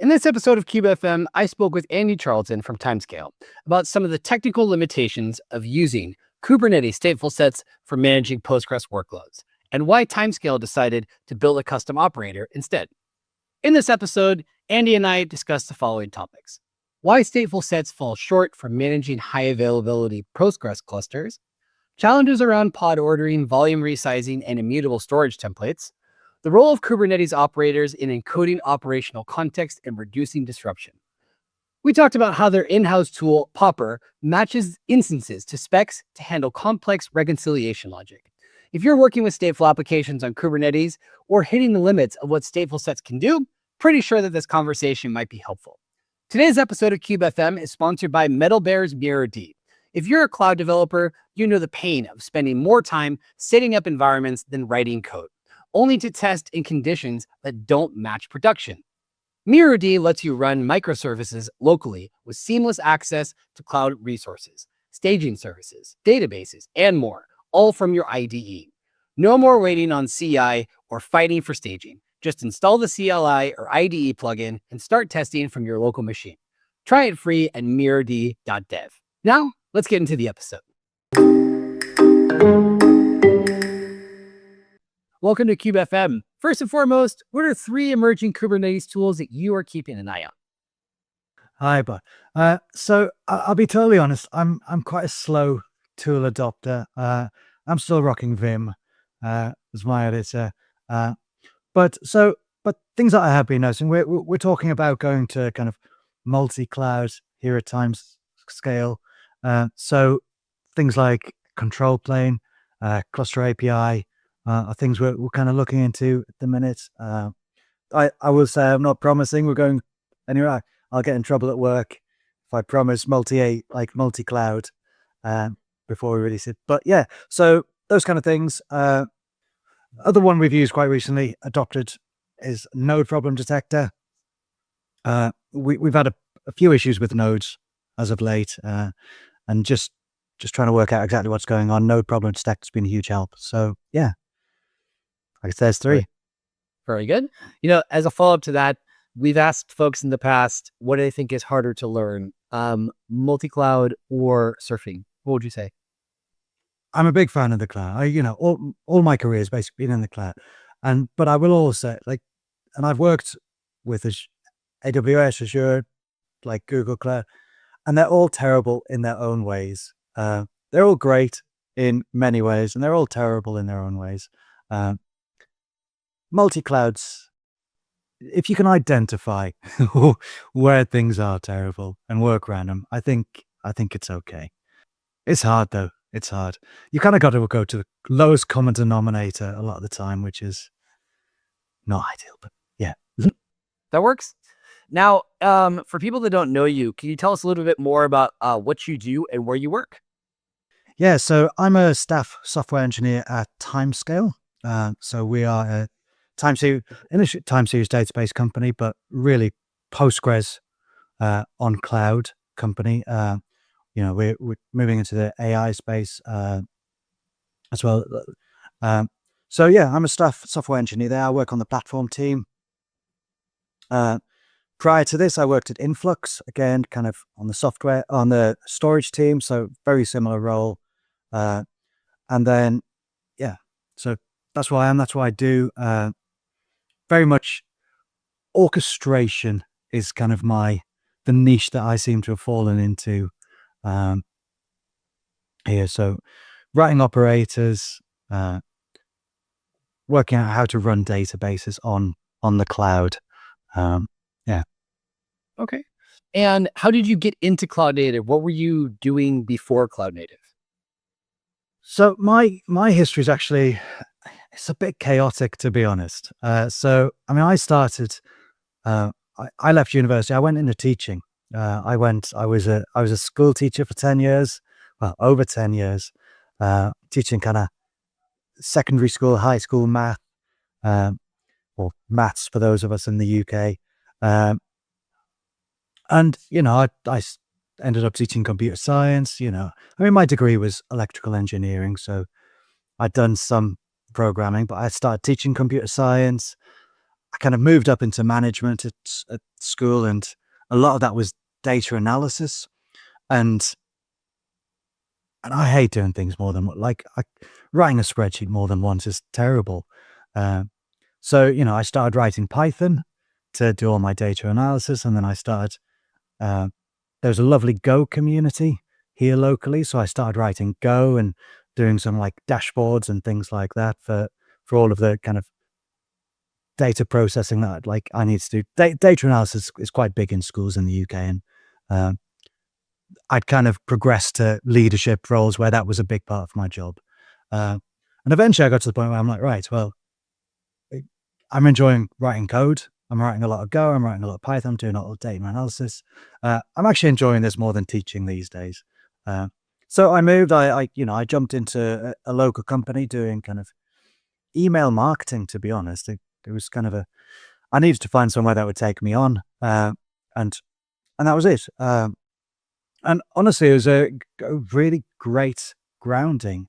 In this episode of KubeFM, I spoke with Andy Charlton from Timescale about some of the technical limitations of using Kubernetes StatefulSets for managing Postgres workloads, and why Timescale decided to build a custom operator instead. In this episode, Andy and I discussed the following topics: why StatefulSets fall short for managing high availability Postgres clusters, challenges around pod ordering, volume resizing, and immutable storage templates, the role of Kubernetes operators in encoding operational context and reducing disruption. We talked about how their in-house tool, Popper, matches instances to specs to handle complex reconciliation logic. If you're working with stateful applications on Kubernetes or hitting the limits of what StatefulSets can do, pretty sure that this conversation might be helpful. Today's episode of KubeFM is sponsored by Metal Bear's MirrorD. If you're a cloud developer, you know the pain of spending more time setting up environments than writing code, only to test in conditions that don't match production. MirrorD lets you run microservices locally with seamless access to cloud resources, staging services, databases, and more, all from your IDE. No more waiting on CI or fighting for staging. Just install the CLI or IDE plugin and start testing from your local machine. Try it free at mirrord.dev. Now, let's get into the episode. Welcome to KubeFM. First and foremost, what are 3 emerging Kubernetes tools that you are keeping an eye on? Hi, bud. So I'll be totally honest. I'm quite a slow tool adopter. I'm still rocking Vim as my editor. But things that I have been noticing, we're talking about going to kind of multi-cloud here at Timescale. So things like control plane, cluster API. Are things we're kind of looking into at the minute. I will say I'm not promising we're going anywhere. I'll get in trouble at work if I promise multi-cloud before we release it. But yeah, so those kind of things. Other one we've used quite recently, adopted, is node problem detector. We've had a few issues with nodes as of late, and just trying to work out exactly what's going on. Node problem detector has been a huge help. So yeah. I guess there's 3. Very good. As a follow-up to that, we've asked folks in the past, what do they think is harder to learn, multi-cloud or surfing? What would you say? I'm a big fan of the cloud. All my career has basically been in the cloud. But I will also and I've worked with AWS, Azure, like Google Cloud, and they're all terrible in their own ways. They're all great in many ways, and they're all terrible in their own ways. Multi-clouds, if you can identify where things are terrible and work around them, I think it's okay. It's hard though. It's hard. You kind of got to go to the lowest common denominator a lot of the time, which is not ideal, but yeah. That works. Now, for people that don't know you, can you tell us a little bit more about what you do and where you work? Yeah, so I'm a staff software engineer at Timescale. So we are a time series database company, but really Postgres on cloud company. We're moving into the AI space as well. So yeah, I'm a staff software engineer there. I work on the platform team. Prior to this, I worked at Influx, again, kind of on the storage team. So very similar role. And then, yeah, so that's why I am. That's what I do. Very much orchestration is kind of the niche that I seem to have fallen into here. So writing operators, working out how to run databases on the cloud. Yeah. Okay. And how did you get into cloud native? What were you doing before cloud native? So my history is actually, it's a bit chaotic, to be honest. So I mean, I started. I left university. I went into teaching. I was a school teacher for 10 years. Well, over 10 years, teaching kind of secondary school, high school math, or maths for those of us in the UK. And I ended up teaching computer science. I mean, my degree was electrical engineering, so I'd done some programming, but I started teaching computer science. kind of moved up into management at school, and a lot of that was data analysis. And I hate doing things more than writing a spreadsheet more than once is terrible. So, I started writing Python to do all my data analysis. And then I started, there's a lovely Go community here locally. So I started writing Go and doing some like dashboards and things like that for all of the kind of data processing that like I need to do. Data analysis is quite big in schools in the UK. And I'd kind of progressed to leadership roles where that was a big part of my job. And eventually I got to the point where I'm like, right, well, I'm enjoying writing code. I'm writing a lot of Go. I'm writing a lot of Python. I'm doing a lot of data analysis. I'm actually enjoying this more than teaching these days. So I moved. I jumped into a local company doing kind of email marketing. To be honest, it was kind of I needed to find somewhere that would take me on, and that was it. And honestly, it was a really great grounding.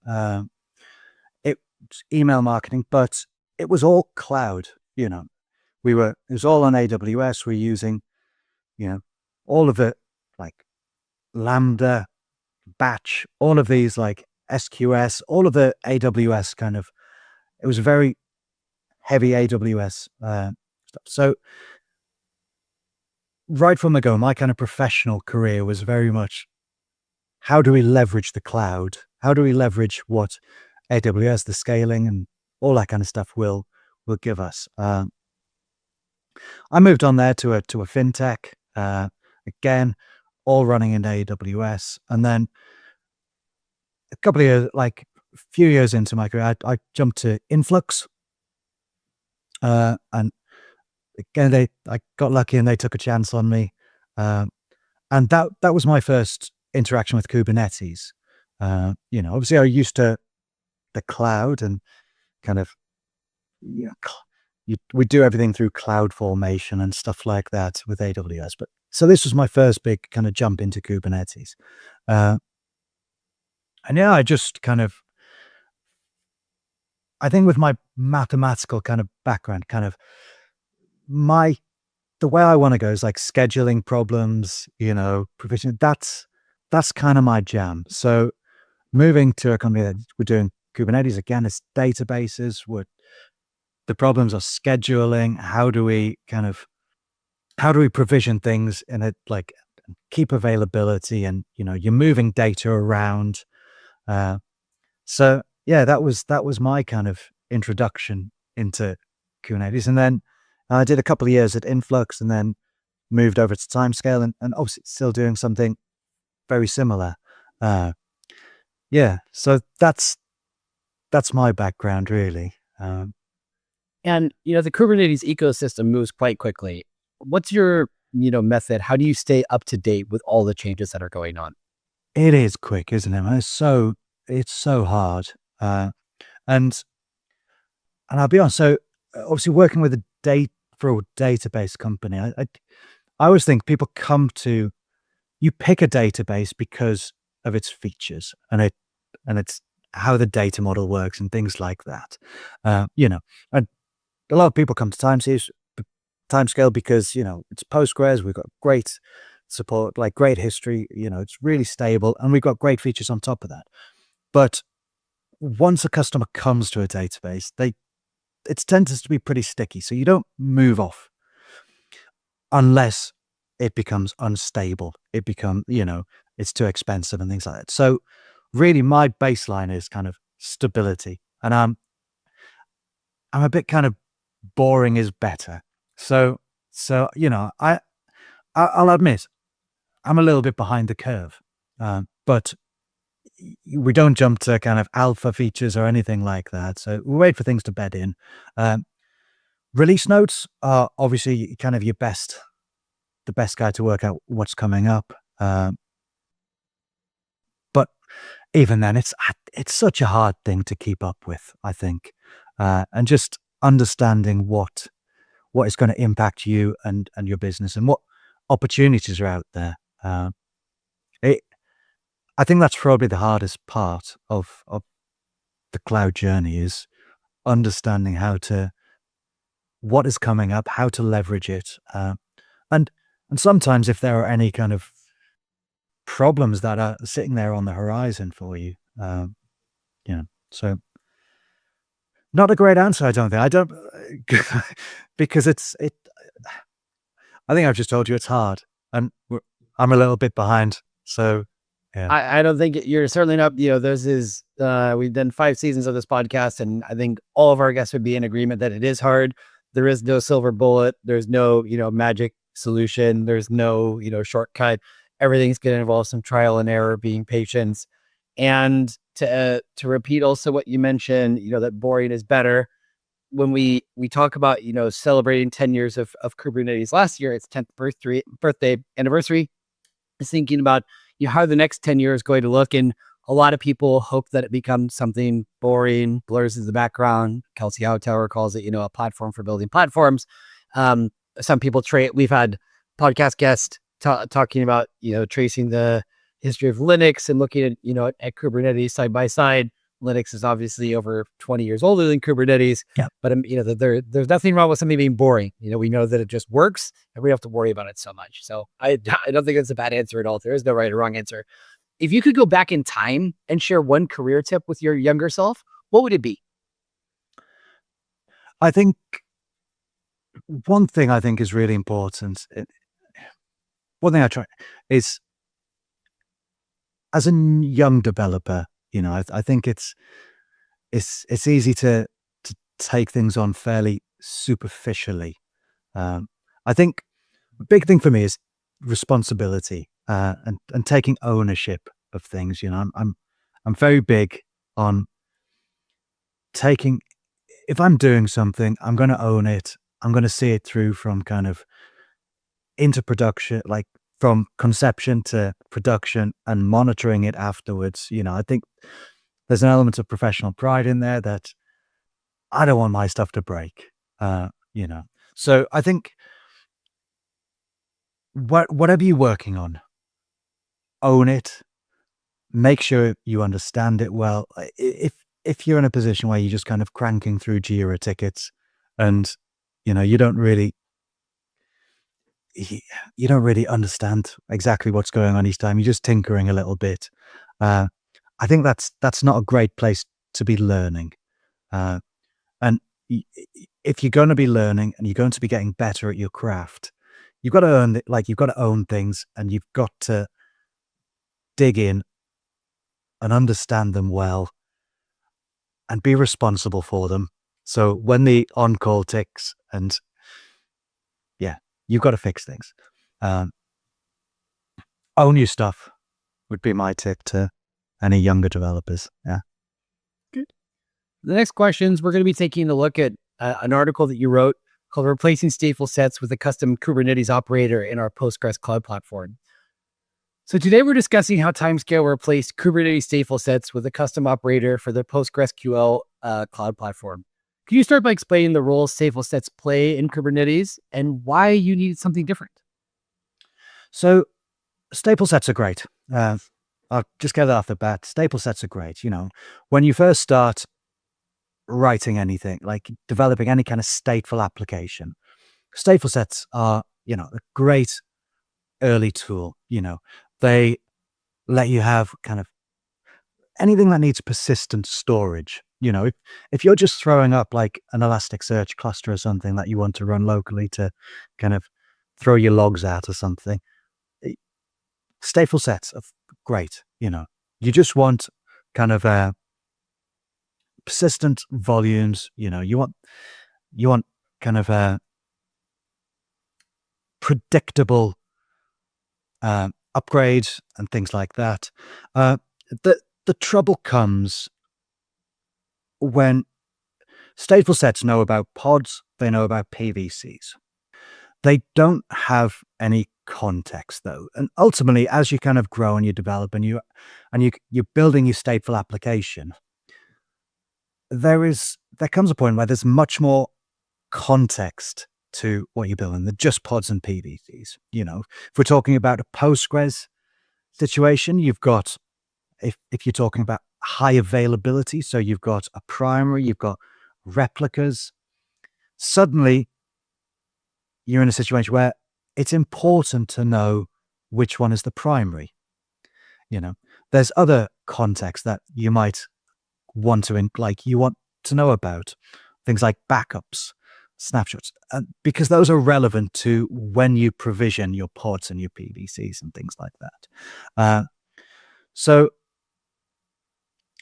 It's email marketing, but it was all cloud. It was all on AWS. We're using, all of it like Lambda, Batch, all of these like SQS, all of the AWS kind of. It was very heavy AWS stuff. So right from the go, my kind of professional career was very much, how do we leverage the cloud? How do we leverage what AWS, the scaling and all that kind of stuff will give us? I moved on there to a fintech, again, all running in AWS. And then a couple of years, like a few years into my career, I jumped to Influx. And again, I got lucky and they took a chance on me. And that was my first interaction with Kubernetes. Obviously I was used to the cloud and kind of, we do everything through cloud formation and stuff like that with AWS. But so this was my first big kind of jump into Kubernetes. And yeah, I just kind of, I think with my mathematical kind of background, kind of the way I want to go is like scheduling problems, provision. That's kind of my jam. So moving to a company that we're doing Kubernetes, again, it's databases. The problems are scheduling. How do we provision things in it, like keep availability, and you're moving data around. So yeah, that was my kind of introduction into Kubernetes. And then I did a couple of years at Influx and then moved over to Timescale, and obviously still doing something very similar. Yeah, so that's my background really. And the Kubernetes ecosystem moves quite quickly. What's your method? How do you stay up to date with all the changes that are going on? It is quick, isn't it? It's so hard. And I'll be honest. So obviously working with a database company, I always think people you pick a database because of its features and it's how the data model works and things like that. And a lot of people come to Timescale because it's Postgres. We've got great support, like great history. It's really stable, and we've got great features on top of that. But once a customer comes to a database, it tends to be pretty sticky. So you don't move off unless it becomes unstable. It becomes, it's too expensive and things like that. So really my baseline is kind of stability. And I'm a bit kind of boring is better. So I'll admit I'm a little bit behind the curve, but we don't jump to kind of alpha features or anything like that. So we wait for things to bed in. Release notes are obviously kind of the best guy to work out what's coming up. But even then, it's such a hard thing to keep up with, I think, and just understanding what is going to impact you and your business and what opportunities are out there. I think that's probably the hardest part of the cloud journey, is understanding what is coming up, how to leverage it, and sometimes if there are any kind of problems that are sitting there on the horizon for you, so not a great answer, I don't think. I don't because I think I've just told you it's hard, and I'm a little bit behind. So, yeah. I don't think you're certainly not, we've done 5 seasons of this podcast, and I think all of our guests would be in agreement that it is hard. There is no silver bullet. There's no, magic solution. There's no, shortcut. Everything's going to involve some trial and error, being patient. And to repeat also what you mentioned, that boring is better. When we talk about, celebrating 10 years of Kubernetes last year, its 10th birthday anniversary, is thinking about how the next 10 years is going to look. And a lot of people hope that it becomes something boring, blurs in the background. Kelsey Hightower calls it, a platform for building platforms. Some people we've had podcast guests talking about, tracing the history of Linux and looking at, at Kubernetes side by side. Linux is obviously over 20 years older than Kubernetes, but there's nothing wrong with something being boring. We know that it just works and we don't have to worry about it so much. So I don't think that's a bad answer at all. There is no right or wrong answer. If you could go back in time and share one career tip with your younger self, what would it be? I think one thing I think is really important. One thing I try is, as a young developer, I think it's easy to take things on fairly superficially. I think a big thing for me is responsibility, and taking ownership of things. I'm very big on taking, if I'm doing something, I'm going to own it. I'm going to see it through from kind of into production, like from conception to production, and monitoring it afterwards. I think there's an element of professional pride in there that I don't want my stuff to break. So I think whatever you're working on, own it. Make sure you understand it well. If you're in a position where you're just kind of cranking through Jira tickets, and you don't really understand exactly what's going on each time, you're just tinkering a little bit. I think that's not a great place to be learning. And if you're going to be learning and you're going to be getting better at your craft, you've got to earn it. Like, you've got to own things, and you've got to dig in and understand them well and be responsible for them. So when the on-call ticks, and you've got to fix things. Own your stuff would be my tip to any younger developers. Yeah. Good. The next questions, we're going to be taking a look at an article that you wrote called Replacing Stateful Sets with a Custom Kubernetes Operator in Our Postgres Cloud Platform. So today we're discussing how Timescale replaced Kubernetes StatefulSets with a custom operator for the PostgreSQL Cloud Platform. Can you start by explaining the role StatefulSets play in Kubernetes and why you needed something different? So StatefulSets are great. I'll just get it off the bat. StatefulSets are great. When you first start writing anything, like developing any kind of stateful application, StatefulSets are, a great early tool. They let you have kind of anything that needs persistent storage. If you're just throwing up like an Elasticsearch cluster or something that you want to run locally to kind of throw your logs at or something, StatefulSets are great. You just want kind of persistent volumes. You want kind of predictable upgrades and things like that. The trouble comes when StatefulSets know about pods, they know about PVCs. They don't have any context, though. And ultimately, as you kind of grow and you develop and you're building your stateful application, there comes a point where there's much more context to what you're building than just pods and PVCs. If we're talking about a Postgres situation, you've got, if you're talking about high availability, so you've got a primary, you've got replicas. Suddenly, you're in a situation where it's important to know which one is the primary. There's other contexts that you might want to, you want to know about, things like backups, snapshots, because those are relevant to when you provision your pods and your PVCs and things like that. So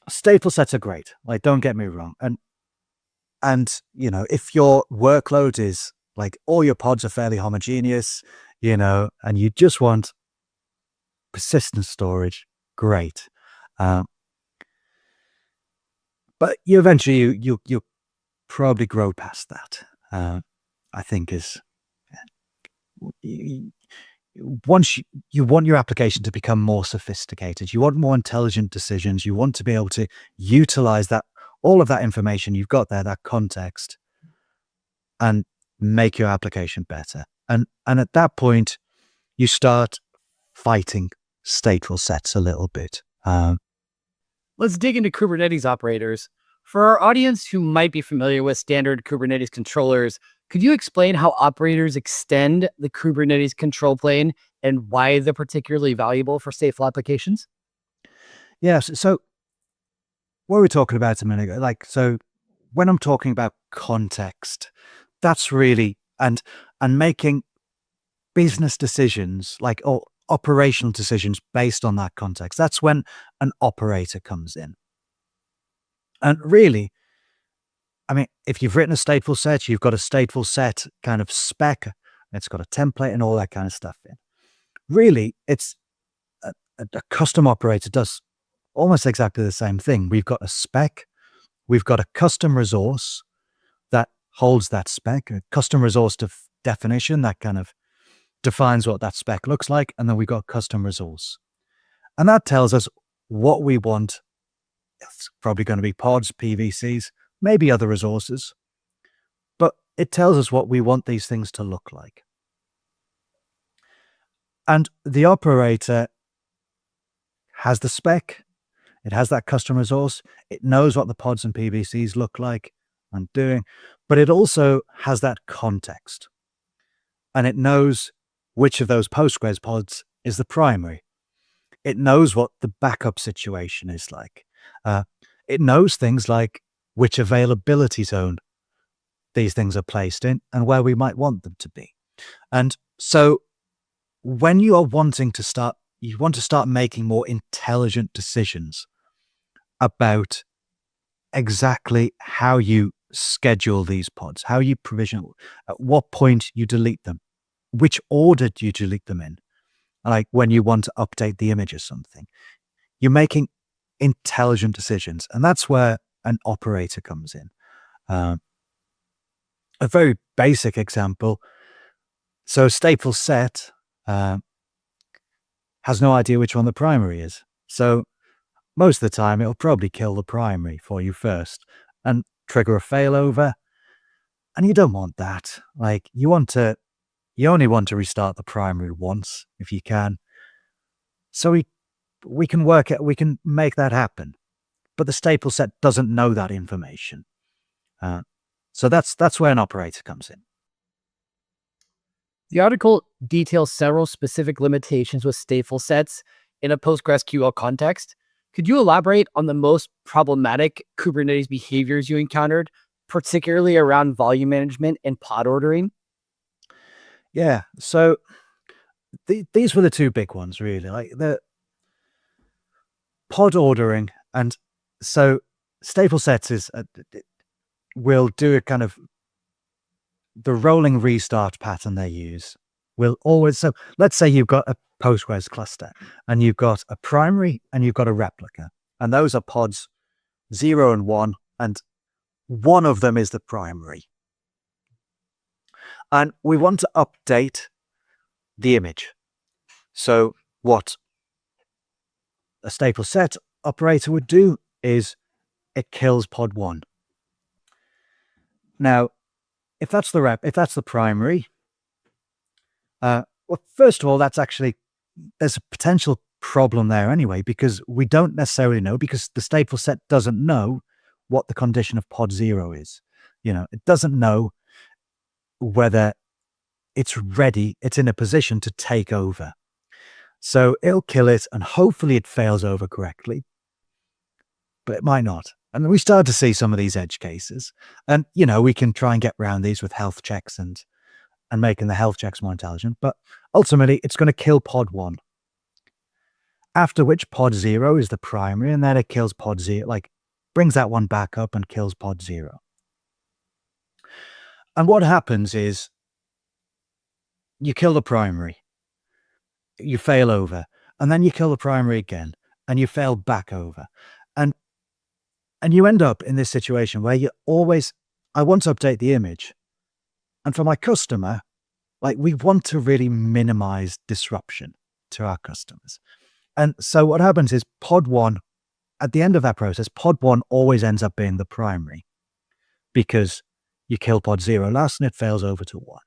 stateful sets are great. Don't get me wrong. And if your workload is all your pods are fairly homogeneous, and you just want persistent storage, great. But you'll probably grow past that. I think once you want your application to become more sophisticated, you want more intelligent decisions, you want to be able to utilize all of that information you've got there, that context, and make your application better. And at that point, you start fighting stateful sets a little bit. Let's dig into Kubernetes operators. For our audience who might be familiar with standard Kubernetes controllers, could you explain how operators extend the Kubernetes control plane and why they're particularly valuable for stateful applications? Yes. So what were we talking about a minute ago? So when I'm talking about context, that's really, and making business decisions, or operational decisions based on that context, that's when an operator comes in. And really, if you've written a stateful set, you've got a stateful set kind of spec, it's got a template and all that kind of stuff in. Really, it's a custom operator does almost exactly the same thing. We've got a spec, we've got a custom resource that holds that spec, a custom resource definition that kind of defines what that spec looks like, and then we've got custom resource. And that tells us what we want. It's probably going to be pods, PVCs, maybe other resources, but it tells us what we want these things to look like. And the operator has the spec, it has that custom resource, it knows what the pods and PVCs look like and doing, but it also has that context. And it knows which of those Postgres pods is the primary. It knows what the backup situation is like. It knows things like which availability zone these things are placed in and where we might want them to be. And so when you are you want to start making more intelligent decisions about exactly how you schedule these pods, how you provision, at what point you delete them, which order do you delete them in, like when you want to update the image or something. You're making intelligent decisions, and that's where an operator comes in. A very basic example. So a stateful set has no idea which one the primary is. So most of the time, it'll probably kill the primary for you first and trigger a failover. And you don't want that. You only want to restart the primary once if you can. So we can make that happen. But the stateful set doesn't know that information. So that's where an operator comes in. The article details several specific limitations with stateful sets in a PostgreSQL context. Could you elaborate on the most problematic Kubernetes behaviors you encountered, particularly around volume management and pod ordering? Yeah, so these were the two big ones, really. The pod ordering, and so stateful sets will do a kind of the rolling restart pattern they use. Will always, so let's say you've got a Postgres cluster and you've got a primary and you've got a replica, and those are pods 0 and 1, and one of them is the primary. And we want to update the image. So what a stateful set operator would do is it kills pod 1. Now, if that's the primary, well, first of all, there's a potential problem there anyway, because we don't necessarily know, because the stateful set doesn't know what the condition of pod 0 is. It doesn't know whether it's ready, it's in a position to take over. So it'll kill it, and hopefully it fails over correctly, but it might not. And we start to see some of these edge cases. And, we can try and get around these with health checks and making the health checks more intelligent. But ultimately, it's going to kill pod 1. After which pod 0 is the primary, and then it kills pod 0, brings that one back up and kills pod 0. And what happens is you kill the primary, you fail over, and then you kill the primary again, and you fail back over. And you end up in this situation where I want to update the image. And for my customer, we want to really minimize disruption to our customers. And so what happens is pod 1, at the end of that process, pod 1 always ends up being the primary because you kill pod 0 last and it fails over to 1.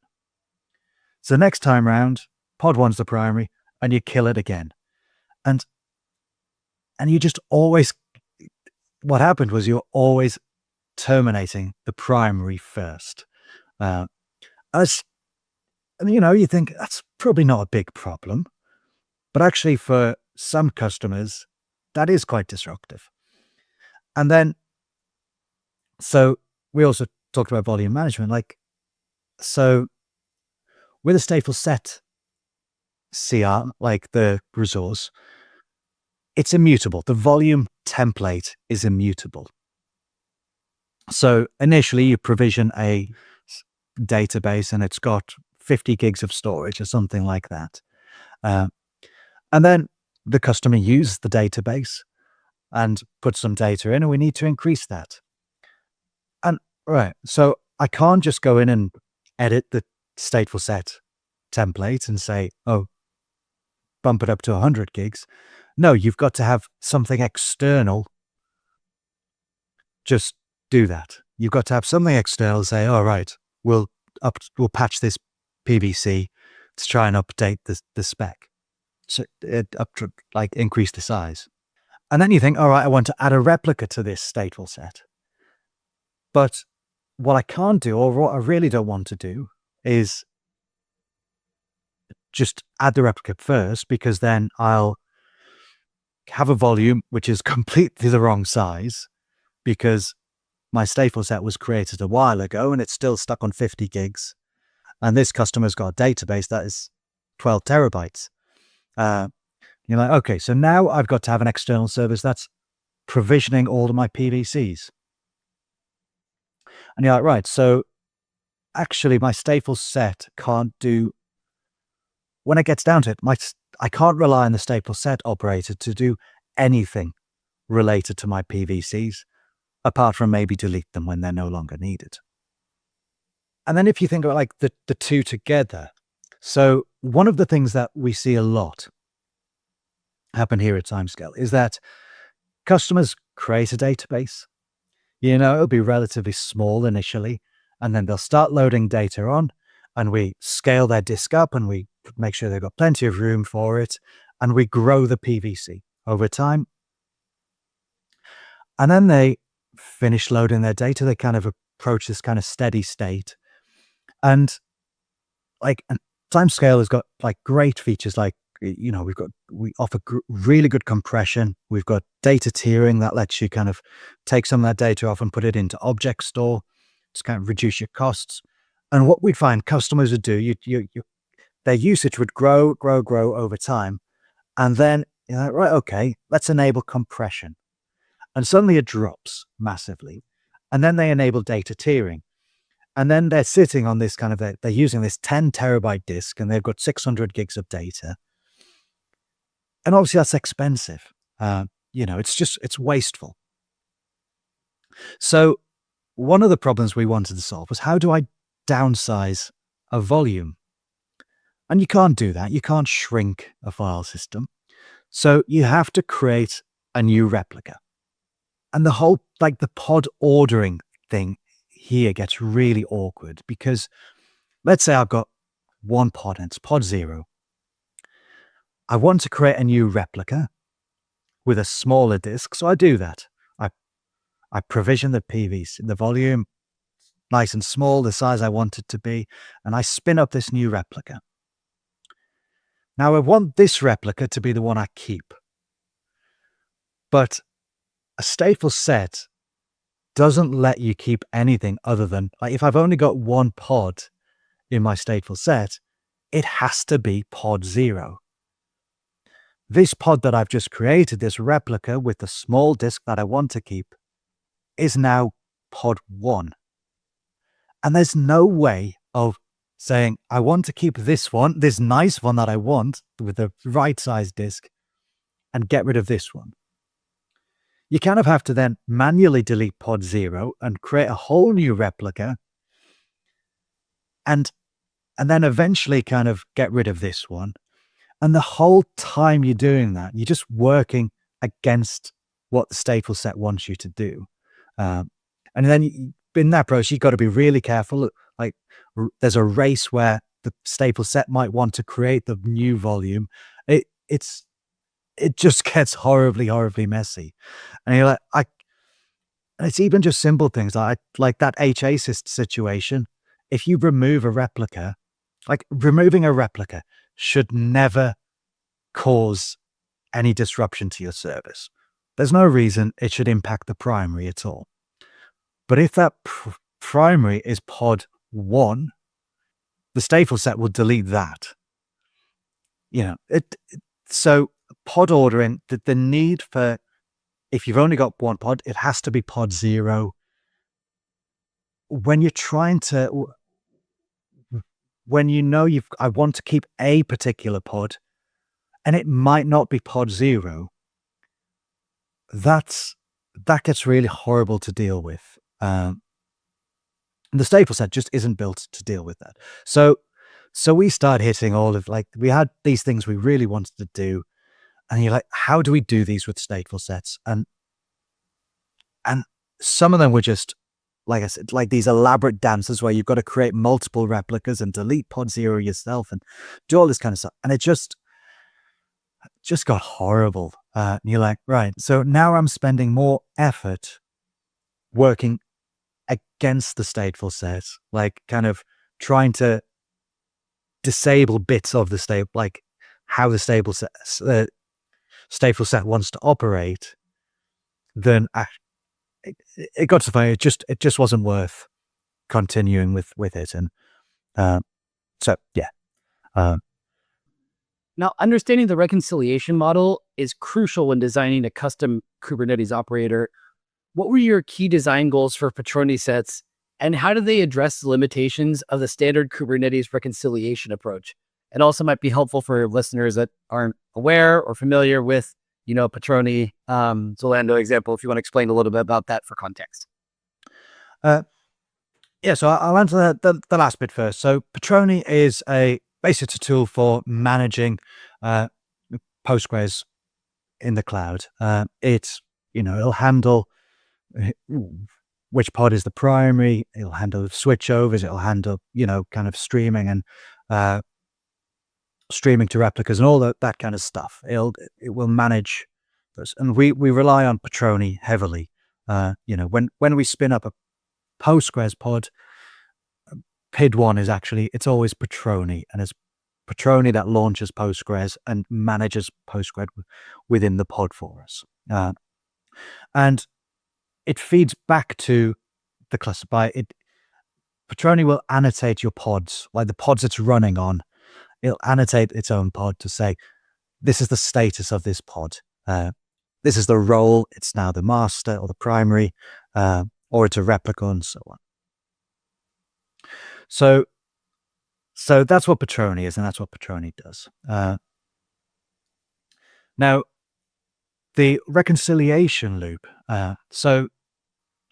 So next time round, pod 1's the primary and you kill it again. And you just always, what happened was you're always terminating the primary first. You think that's probably not a big problem, but actually for some customers, that is quite disruptive. And then, so we also talked about volume management. So with a stateful set CR, the resource, it's immutable. The volume template is immutable. So initially you provision a database and it's got 50 gigs of storage or something like that. And then the customer uses the database and puts some data in, and we need to increase that. And so I can't just go in and edit the stateful set template and say, oh, bump it up to 100 gigs. No, you've got to have something external just do that. You've got to have something external say, all right, we'll patch this PVC to try and update the spec. So increase the size. And then you think, all right, I want to add a replica to this stateful set. But what I can't do, or what I really don't want to do, is just add the replica first, because then I'll have a volume which is completely the wrong size, because my stateful set was created a while ago and it's still stuck on 50 gigs. And this customer's got a database that is 12 terabytes. You're like, okay, so now I've got to have an external service that's provisioning all of my PVCs. And you're like, right, so actually my stateful set can't do, when it gets down to it, I can't rely on the stateful set operator to do anything related to my PVCs, apart from maybe delete them when they're no longer needed. And then if you think about the two together, so one of the things that we see a lot happen here at Timescale is that customers create a database. It'll be relatively small initially, and then they'll start loading data on, and we scale their disk up and we make sure they've got plenty of room for it, and we grow the PVC over time. And then they finish loading their data. They kind of approach this kind of steady state. And Timescale has got great features we offer really good compression. We've got data tiering that lets you kind of take some of that data off and put it into object store to kind of reduce your costs. And what we'd find customers would do, their usage would grow over time. And then, right, okay, let's enable compression. And suddenly it drops massively. And then they enable data tiering. And then they're sitting on this they're using this 10 terabyte disk, and they've got 600 gigs of data. And obviously that's expensive. It's wasteful. So one of the problems we wanted to solve was, how do I downsize a volume? And you can't do that. You can't shrink a file system. So you have to create a new replica. And the whole, the pod ordering thing here gets really awkward, because let's say I've got one pod and it's pod 0. I want to create a new replica with a smaller disk. So I do that. I provision the PVC, the volume, nice and small, the size I want it to be, and I spin up this new replica. Now I want this replica to be the one I keep. But a stateful set doesn't let you keep anything other than, like, if I've only got one pod in my stateful set, it has to be pod 0. This pod that I've just created, this replica with the small disk that I want to keep, is now pod 1. And there's no way of saying, I want to keep this one, this nice one that I want with the right size disk, and get rid of this one. You kind of have to then manually delete pod 0 and create a whole new replica, and then eventually kind of get rid of this one. And the whole time you're doing that, you're just working against what the stateful set wants you to do. And then in that process, you've got to be really careful. Like, there's a race where the stateful set might want to create the new volume. It just gets horribly, horribly messy. And you're like, it's even just simple things like that HA situation. If you remove a replica, like, removing a replica should never cause any disruption to your service. There's no reason it should impact the primary at all. But if that primary is pod 1, the stateful set will delete that. So pod ordering, the need for, if you've only got one pod, it has to be pod 0. When you're trying to, when you know I want to keep a particular pod, and it might not be pod 0, that gets really horrible to deal with. And the stateful set just isn't built to deal with that. So we start hitting all of, like, we had these things we really wanted to do, and you're like, how do we do these with stateful sets? And some of them were just, like I said, like these elaborate dances where you've got to create multiple replicas and delete pod 0 yourself and do all this kind of stuff. And it just got horrible. And you're like, right, so now I'm spending more effort working against the stateful set, like kind of trying to disable bits of the state, like how the stateful set wants to operate. Then it got to the point, it just wasn't worth continuing with it. And so yeah. Now, understanding the reconciliation model is crucial when designing a custom Kubernetes operator. What were your key design goals for Patroni sets, and how do they address the limitations of the standard Kubernetes reconciliation approach? It also might be helpful for listeners that aren't aware or familiar with, Patroni, Zalando example, if you want to explain a little bit about that for context. Yeah, so I'll answer the last bit first. So Patroni is basically a tool for managing Postgres in the cloud. It'll handle which pod is the primary, it'll handle switchovers, it'll handle, kind of streaming and streaming to replicas and all that kind of stuff. It will manage those. And we rely on Patroni heavily. When we spin up a Postgres pod, PID 1 is it's always Patroni, and it's Patroni that launches Postgres and manages Postgres within the pod for us. And it feeds back to the cluster by it. Patroni will annotate your pods, like the pods it's running on. It'll annotate its own pod to say, this is the status of this pod. This is the role. It's now the master or the primary, or it's a replica and so on. So that's what Patroni is, and that's what Patroni does. Now, the reconciliation loop. So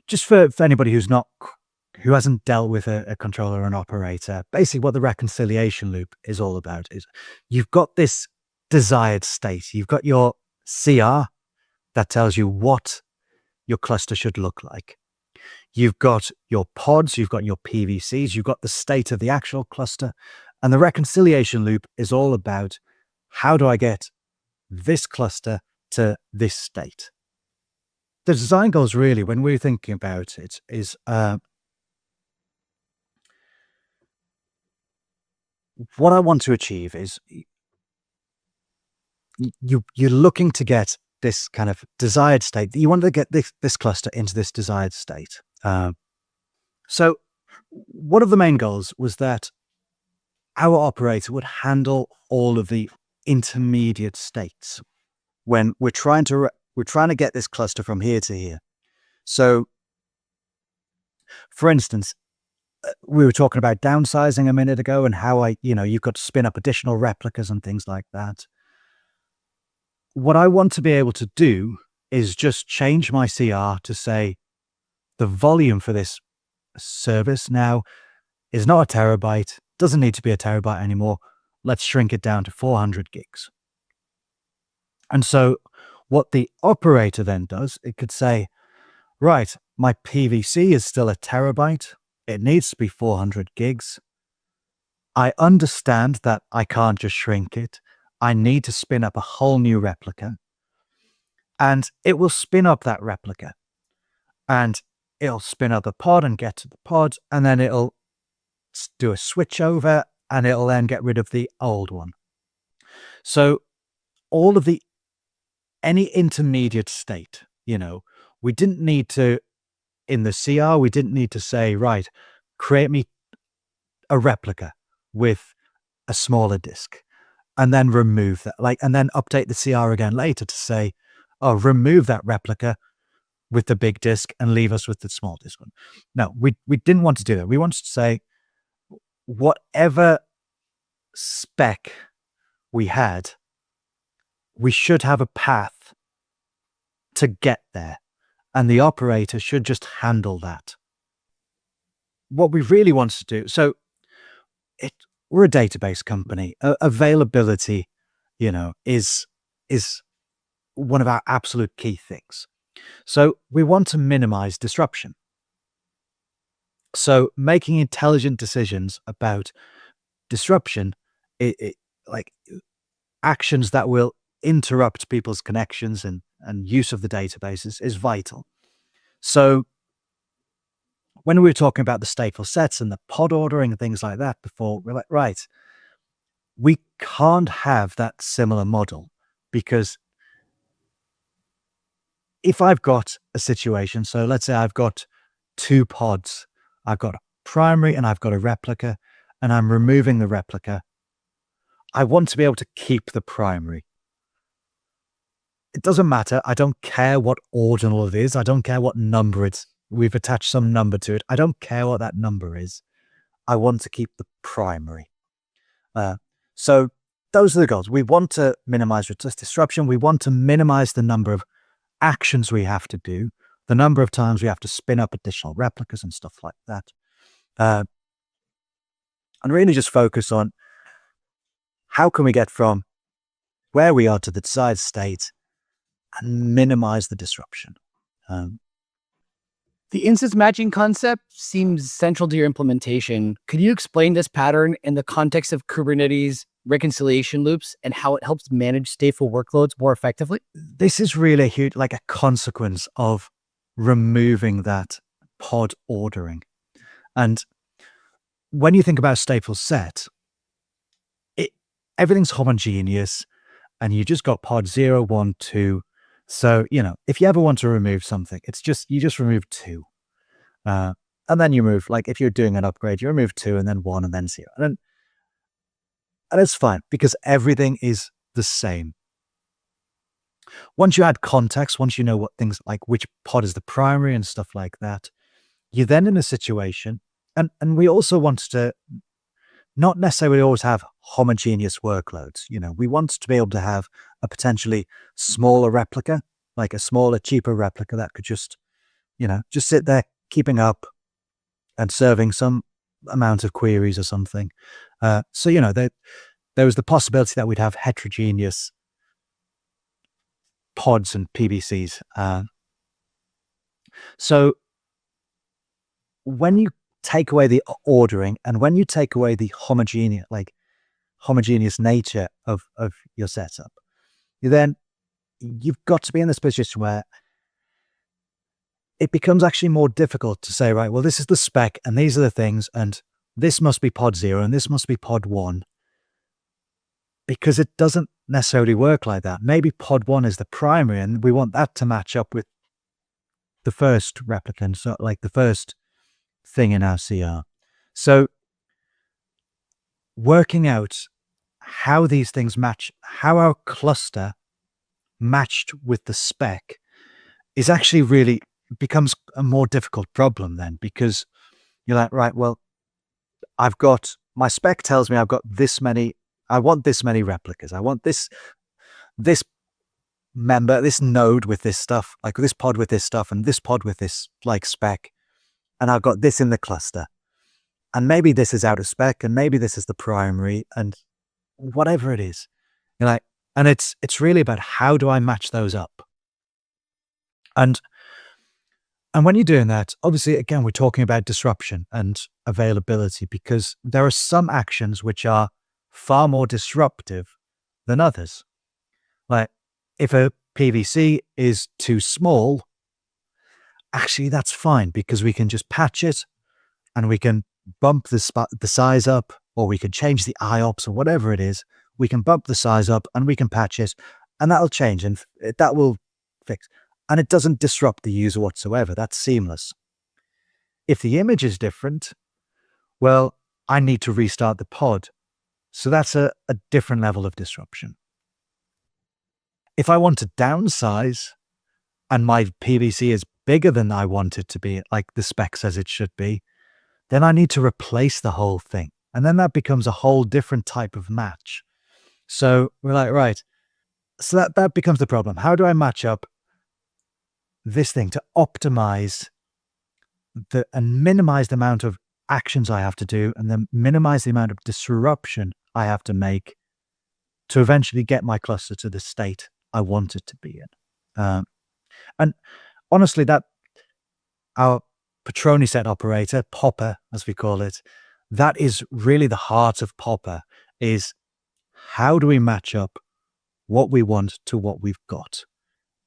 just for anybody who hasn't dealt with a controller or an operator, basically what the reconciliation loop is all about is you've got this desired state. You've got your CR that tells you what your cluster should look like. You've got your pods, you've got your PVCs, you've got the state of the actual cluster. And the reconciliation loop is all about, how do I get this cluster to this state? The design goals really, when we're thinking about it, is what I want to achieve is you're looking to get this kind of desired state. You want to get this cluster into this desired state. So one of the main goals was that our operator would handle all of the intermediate states when we're trying to get this cluster from here to here. So, for instance, we were talking about downsizing a minute ago and how you've got to spin up additional replicas and things like that. What I want to be able to do is just change my CR to say the volume for this service now is not a terabyte, doesn't need to be a terabyte anymore. Let's shrink it down to 400 gigs. And so what the operator then does, it could say, right, my PVC is still a terabyte. It needs to be 400 gigs. I understand that I can't just shrink it. I need to spin up a whole new replica. And it will spin up that replica. And it'll spin up the pod and get to the pod. And then it'll do a switch over and it'll then get rid of the old one. So all of any intermediate state, we didn't need to, in the CR, we didn't need to say, right, create me a replica with a smaller disk and then remove that, and then update the CR again later to say, oh, remove that replica with the big disk and leave us with the small disk one. No, we didn't want to do that. We wanted to say, whatever spec we had, we should have a path to get there, and the operator should just handle that. What we really want to do, so we're a database company. Availability, is one of our absolute key things. So we want to minimize disruption. So making intelligent decisions about disruption, like actions that will interrupt people's connections and use of the databases is vital. So when we were talking about the stateful sets and the pod ordering and things like that before, we're like, right, we can't have that similar model, because if I've got a situation, so let's say I've got two pods, I've got a primary and I've got a replica, and I'm removing the replica, I want to be able to keep the primary. It doesn't matter. I don't care what ordinal it is. I don't care what number we've attached some number to it. I don't care what that number is. I want to keep the primary. So those are the goals. We want to minimize disruption. We want to minimize the number of actions we have to do, the number of times we have to spin up additional replicas and stuff like that. And really just focus on how can we get from where we are to the desired state and minimize the disruption. The instance matching concept seems central to your implementation. Could you explain this pattern in the context of Kubernetes reconciliation loops and how it helps manage stateful workloads more effectively? This is really huge, like a consequence of removing that pod ordering. And when you think about stateful set, everything's homogeneous and you just got pod 0, 1, 2. So, if you ever want to remove something, you just remove 2. And then you move, like if you're doing an upgrade, you remove 2 and then 1 and then 0. And it's fine because everything is the same. Once you add context, once you know what things like which pod is the primary and stuff like that, you're then in a situation, and we also want to not necessarily always have homogeneous workloads. We want to be able to have a potentially smaller replica, like a smaller, cheaper replica that could just sit there keeping up and serving some amount of queries or something. So there was the possibility that we'd have heterogeneous pods and PVCs. So when you take away the ordering and when you take away the homogeneous nature of your setup, you've got to be in this position where it becomes actually more difficult to say, right, well, this is the spec and these are the things, and this must be pod 0 and this must be pod 1, because it doesn't necessarily work like that. Maybe pod 1 is the primary and we want that to match up with the first replicant, so like the first thing in our CR. So working out how these things match, how our cluster matched with the spec, is actually really becomes a more difficult problem then, because you're like, right, well, I've got, my spec tells me I've got this many, I want this many replicas. I want this member, this node with this stuff, like this pod with this stuff and this pod with this like spec. And I've got this in the cluster. And maybe this is out of spec and maybe this is the primary and whatever it is. You're like, and it's really about how do I match those up? And when you're doing that, obviously, again, we're talking about disruption and availability, because there are some actions which are far more disruptive than others. Like if a PVC is too small, actually that's fine, because we can just patch it and we can bump the size up, or we can change the IOPS or whatever it is. We can bump the size up and we can patch it, and that'll change and that will fix. And it doesn't disrupt the user whatsoever. That's seamless. If the image is different, well, I need to restart the pod. So that's a different level of disruption. If I want to downsize and my PVC is bigger than I want it to be, like the spec says it should be, then I need to replace the whole thing. And then that becomes a whole different type of match. So we're like, right. So that becomes the problem. How do I match up this thing to optimize and minimize the amount of actions I have to do, and then minimize the amount of disruption I have to make to eventually get my cluster to the state I want it to be in. And honestly, that our Patroni set operator, Popper, as we call it, that is really the heart of Popper, is how do we match up what we want to what we've got?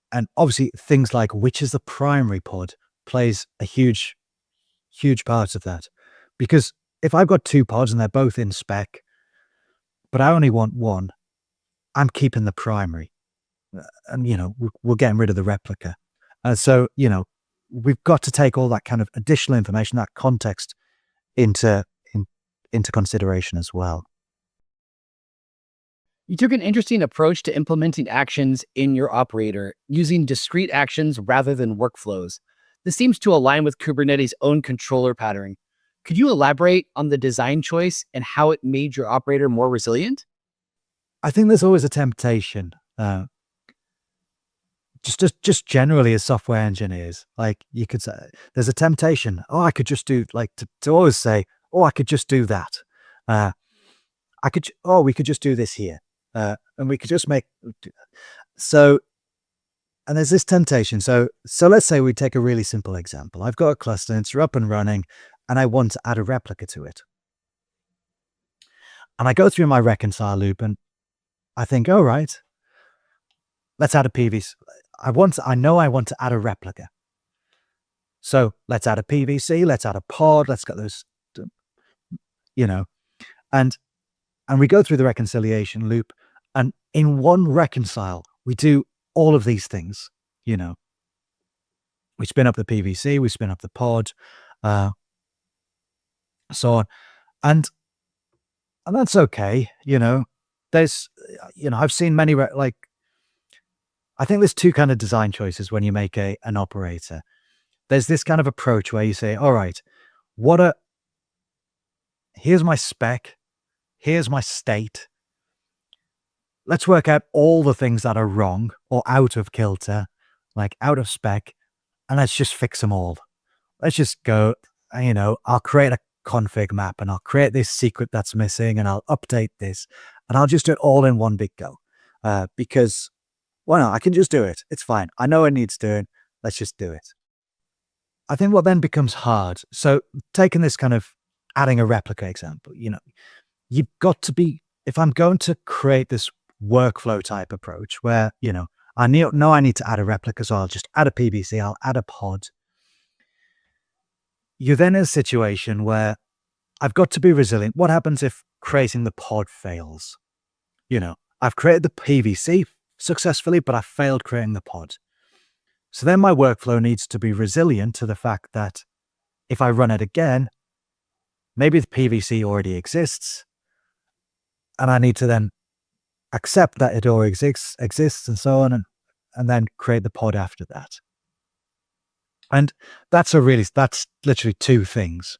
And obviously things like which is the primary pod plays a huge part of that. Because if I've got two pods and they're both in spec, but I only want one, I'm keeping the primary. And, we're getting rid of the replica. So, we've got to take all that kind of additional information, that context into consideration as well. You took an interesting approach to implementing actions in your operator using discrete actions rather than workflows. This seems to align with Kubernetes' own controller pattern. Could you elaborate on the design choice and how it made your operator more resilient? I think there's always a temptation, just generally as software engineers, like you could say, there's a temptation. Oh, I could just do to always say, oh, I could just do that. We could just do this here. And we could just make, so, and there's this temptation. So let's say we take a really simple example. I've got a cluster, it's up and running, and I want to add a replica to it. And I go through my reconcile loop and I think, all right, let's add a PVC. I know I want to add a replica. So let's add a PVC, let's add a pod, let's get those, and we go through the reconciliation loop, and in one reconcile, we do all of these things, We spin up the PVC, we spin up the pod, so on. And that's okay, There's, I've seen many, I think there's two kind of design choices when you make an operator. There's this kind of approach where you say, all right, here's my spec, here's my state. Let's work out all the things that are wrong or out of kilter, like out of spec, and let's just fix them all. Let's just go, I'll create a config map and I'll create this secret that's missing and I'll update this and I'll just do it all in one big go. Because, I can just do it. It's fine. I know it needs doing. Let's just do it. I think what then becomes hard, so taking this kind of adding a replica example, you've got to be, if I'm going to create this workflow type approach where, I know I need to add a replica, so I'll just add a PVC, I'll add a pod. You're then in a situation where I've got to be resilient. What happens if creating the pod fails? I've created the PVC successfully, but I failed creating the pod. So then my workflow needs to be resilient to the fact that if I run it again, maybe the PVC already exists, and I need to then accept that it already exists and so on, and then create the pod after that. And that's literally two things.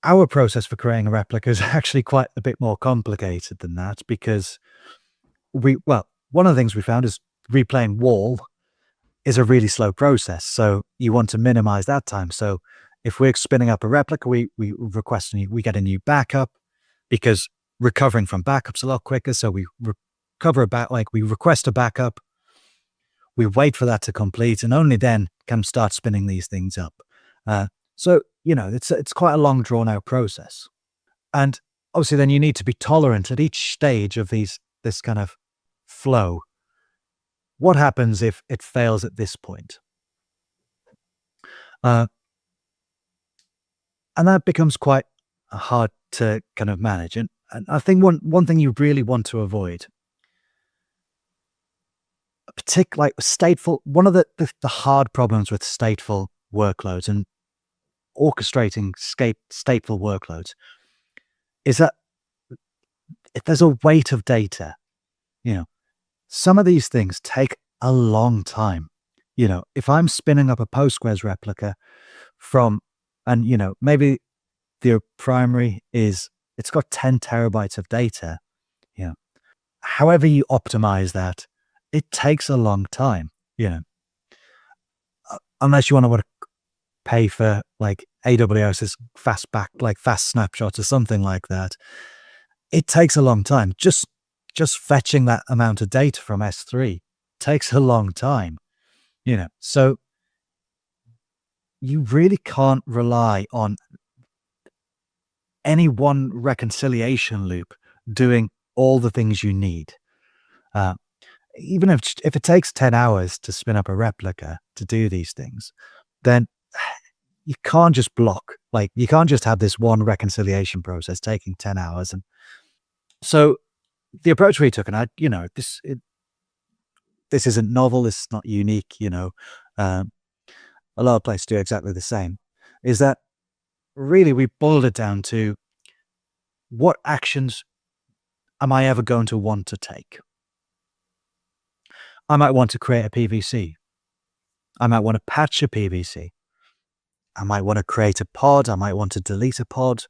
Our process for creating a replica is actually quite a bit more complicated than that, because one of the things we found is replaying wall is a really slow process. So you want to minimize that time. So if we're spinning up a replica, we get a new backup, because recovering from backups a lot quicker. So we we request a backup, we wait for that to complete, and only then can start spinning these things up. So it's quite a long, drawn out process. And obviously then you need to be tolerant at each stage of this kind of flow. What happens if it fails at this point? And that becomes quite hard to kind of manage. And I think one thing you really want to avoid, particularly stateful, one of the hard problems with stateful workloads and orchestrating stateful workloads is that if there's a weight of data, some of these things take a long time. If I'm spinning up a Postgres replica maybe the primary it's got 10 terabytes of data, however you optimize that, it takes a long time, unless you want to pay for AWS's fast snapshots or something like that. It takes a long time. Just fetching that amount of data from S3 takes a long time, so you really can't rely on any one reconciliation loop doing all the things you need. Even if it takes 10 hours to spin up a replica to do these things, then you can't just block. You can't just have this one reconciliation process taking 10 hours. And so the approach we took, and this isn't novel, this is not unique, a lot of places do exactly the same, is that really we boiled it down to what actions am I ever going to want to take? I might want to create a PVC. I might want to patch a PVC. I might want to create a pod. I might want to delete a pod.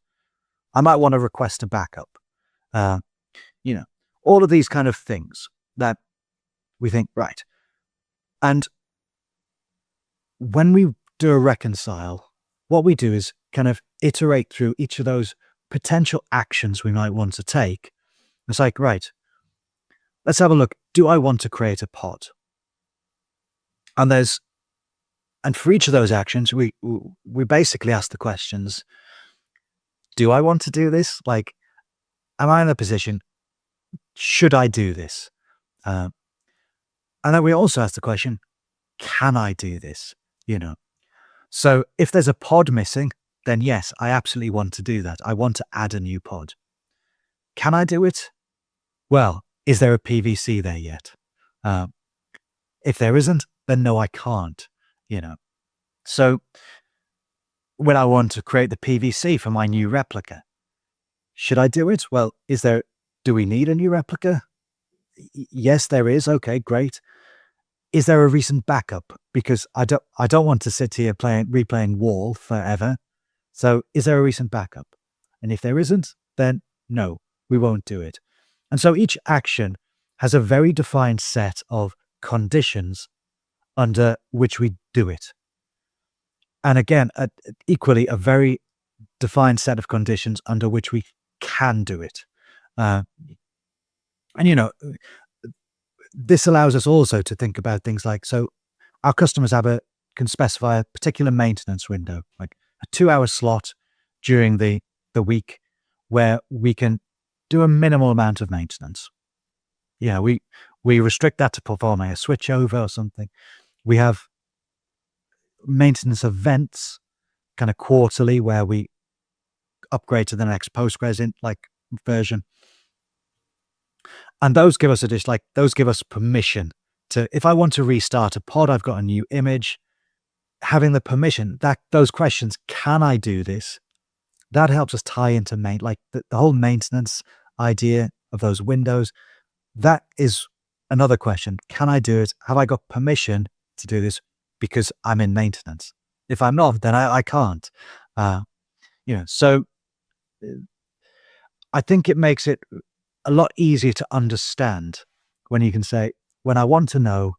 I might want to request a backup. All of these kind of things that we think, right. And when we do a reconcile, what we do is kind of iterate through each of those potential actions we might want to take. It's like, right, let's have a look. Do I want to create a pod? And for each of those actions, we basically ask the questions, do I want to do this? Am I in a position, should I do this? And then we also ask the question, can I do this? So if there's a pod missing, then yes, I absolutely want to do that. I want to add a new pod. Can I do it? Well, is there a PVC there yet? If there isn't, then no, I can't. So when I want to create the PVC for my new replica, should I do it? Well, do we need a new replica? Yes, there is. Okay, great. Is there a recent backup? Because I don't want to sit here replaying wall forever. So is there a recent backup? And if there isn't, then no, we won't do it. And so each action has a very defined set of conditions under which we do it. And again, equally, a very defined set of conditions under which we can do it. This allows us also to think about things like, so our customers can specify a particular maintenance window, like a 2-hour slot during the week where we can do a minimal amount of maintenance. We restrict that to performing a switchover or something. We have maintenance events kind of quarterly where we upgrade to the next Postgres version. And those give us those give us permission to, if I want to restart a pod, I've got a new image, having the permission, that those questions, can I do this? That helps us tie into the whole maintenance idea of those windows. That is another question. Can I do it? Have I got permission to do this because I'm in maintenance? If I'm not, then I can't. So I think it makes it a lot easier to understand when you can say, when I want to know,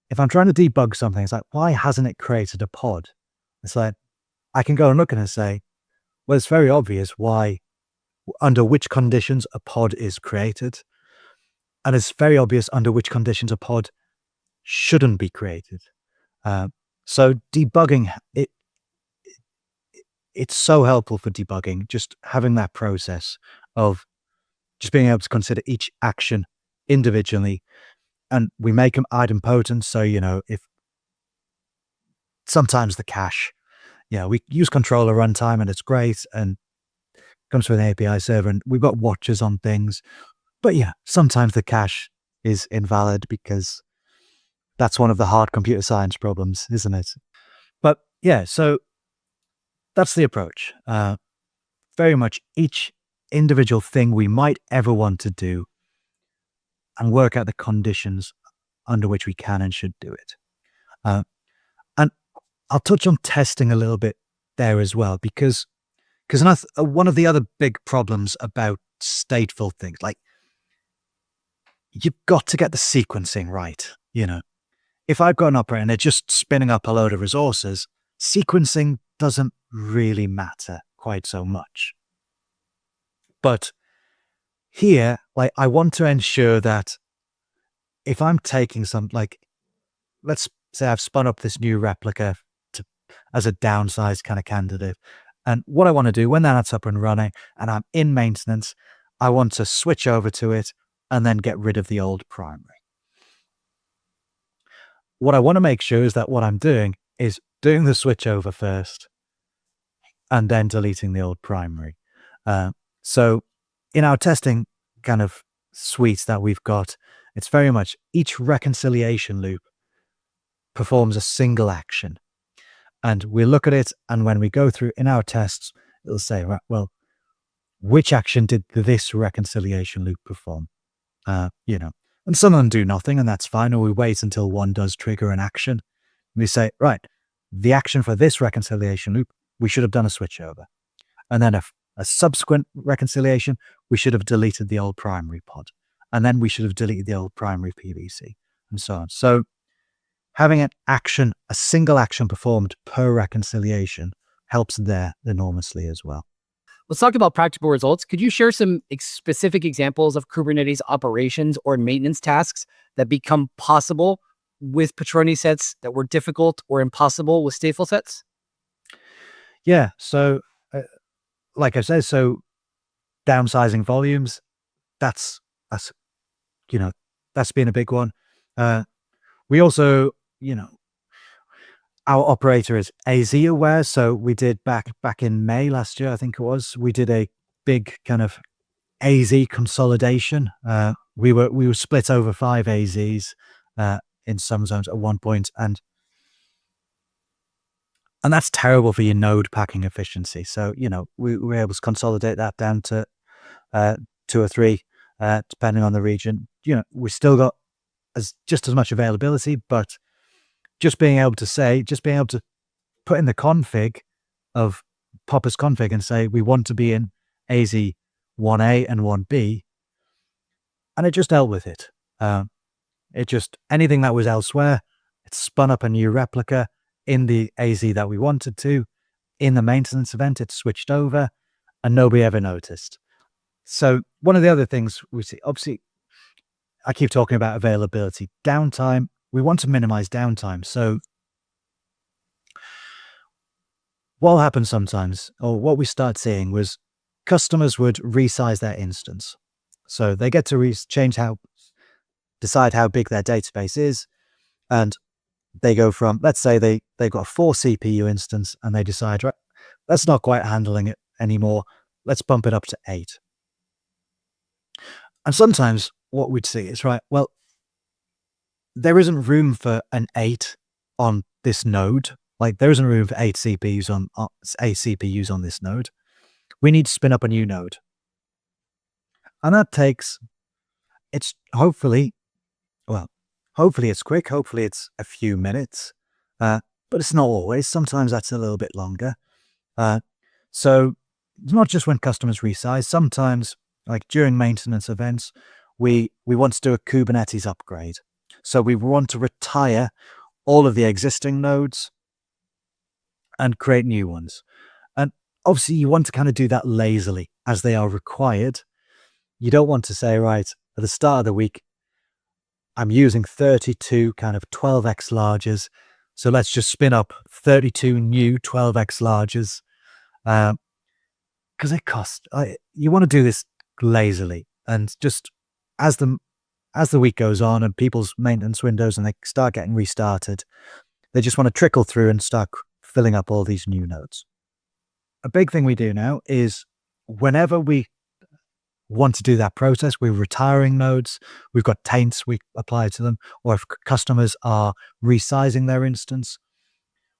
if I'm trying to debug something, it's like, why hasn't it created a pod? It's like, I can go and look at it and say, well, it's very obvious under which conditions a pod is created. And it's very obvious under which conditions a pod shouldn't be created. So debugging, it's so helpful for debugging, just having that process of just being able to consider each action individually. And we make them idempotent. So, if sometimes the cache, we use controller runtime and it's great and comes with an API server and we've got watches on things. But sometimes the cache is invalid because that's one of the hard computer science problems, isn't it? But so that's the approach. Very much each individual thing we might ever want to do and work out the conditions under which we can and should do it. And I'll touch on testing a little bit there as well, because one of the other big problems about stateful things, you've got to get the sequencing right. If I've got an operator and they're just spinning up a load of resources, sequencing doesn't really matter quite so much. But here, I want to ensure that if I'm taking let's say I've spun up this new replica as a downsized kind of candidate. And what I want to do when that's up and running and I'm in maintenance, I want to switch over to it and then get rid of the old primary. What I want to make sure is that what I'm doing is doing the switch over first and then deleting the old primary. So in our testing kind of suite that we've got, it's very much each reconciliation loop performs a single action. And we look at it, and when we go through in our tests, it'll say, right, well, which action did this reconciliation loop perform? And some of them do nothing, and that's fine, or we wait until one does trigger an action. We say, right, the action for this reconciliation loop, we should have done a switchover. And then a subsequent reconciliation, we should have deleted the old primary pod. And then we should have deleted the old primary PVC, and so on. So having a single action performed per reconciliation helps there enormously as well. Let's talk about practical results. Could you share some specific examples of Kubernetes operations or maintenance tasks that become possible with Patroni sets that were difficult or impossible with stateful sets? Yeah. So, like I said, downsizing volumes, that's been a big one. We also, our operator is AZ aware. So we did back in May last year, I think it was, we did a big kind of AZ consolidation. We were split over 5 AZs in some zones at one point, and that's terrible for your node packing efficiency. So, we were able to consolidate that down to 2 or 3, depending on the region. We still got just as much availability, but just being able to put in the config of Popper's config and say, we want to be in AZ 1A and 1B. And it just dealt with it. Anything that was elsewhere, it spun up a new replica in the AZ that we wanted to. In the maintenance event, it switched over and nobody ever noticed. So one of the other things we see, obviously, I keep talking about availability, downtime. We want to minimize downtime. So what will happen sometimes, or what we start seeing, was customers would resize their instance. So they get to decide how big their database is. And they go from, let's say they've got a 4 CPU instance and they decide, right, that's not quite handling it anymore. Let's bump it up to 8. And sometimes what we'd see is, right, well, there isn't room for an 8 on this node. Like, there isn't room for 8 CPUs on this node. We need to spin up a new node. And that takes, it's hopefully it's quick. Hopefully it's a few minutes. But it's not always. Sometimes that's a little bit longer. So it's not just when customers resize. Sometimes, like during maintenance events, we want to do a Kubernetes upgrade. So we want to retire all of the existing nodes and create new ones. And obviously you want to kind of do that lazily as they are required. You don't want to say, right, at the start of the week, I'm using 32 kind of 12x larges. So let's just spin up 32 new 12x larges. Because it costs, you want to do this lazily, and just as the week goes on and people's maintenance windows and they start getting restarted, they just want to trickle through and start filling up all these new nodes. A big thing we do now is whenever we want to do that process, we're retiring nodes, we've got taints we apply to them, or if customers are resizing their instance,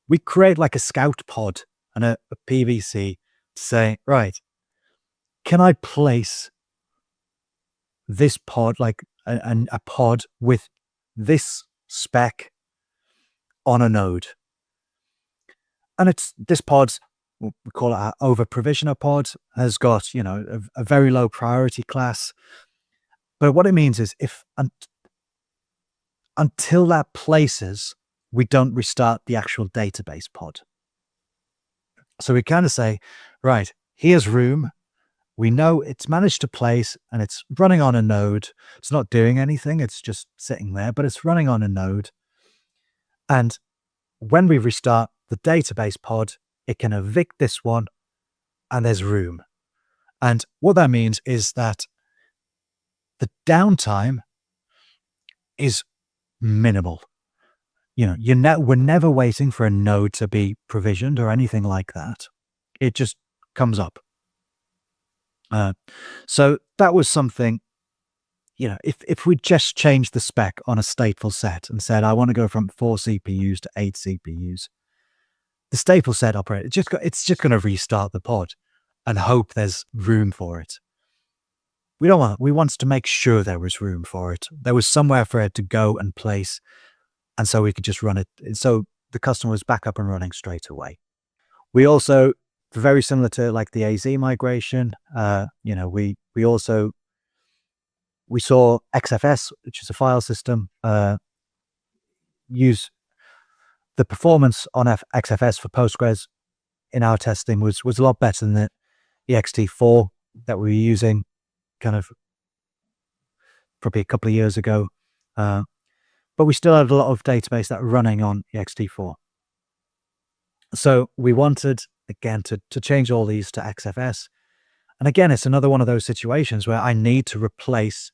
we create like a scout pod and a PVC to say, right, can I place this pod, like a pod with this spec on a node? And this pod's, we call it our over provisioner pod, has got, a very low priority class. But what it means is until that places, we don't restart the actual database pod. So we kind of say, right, here's room. We know it's managed to place and it's running on a node. It's not doing anything. It's just sitting there, but it's running on a node. And when we restart the database pod, it can evict this one and there's room. And what that means is that the downtime is minimal. We're never waiting for a node to be provisioned or anything like that. It just comes up. So that was something, if we just changed the spec on a stateful set and said, I want to go from 4 CPUs to 8 CPUs, the stateful set operator, it's just going to restart the pod and hope there's room for it. We want to make sure there was room for it. There was somewhere for it to go and place. And so we could just run it. So the customer was back up and running straight away. We also, very similar to like the AZ migration, we saw XFS, which is a file system, use the performance on XFS for Postgres in our testing was a lot better than the ext4 that we were using kind of probably a couple of years ago. But we still had a lot of database that were running on ext4. So we wanted, again, to change all these to XFS. And again, it's another one of those situations where I need to replace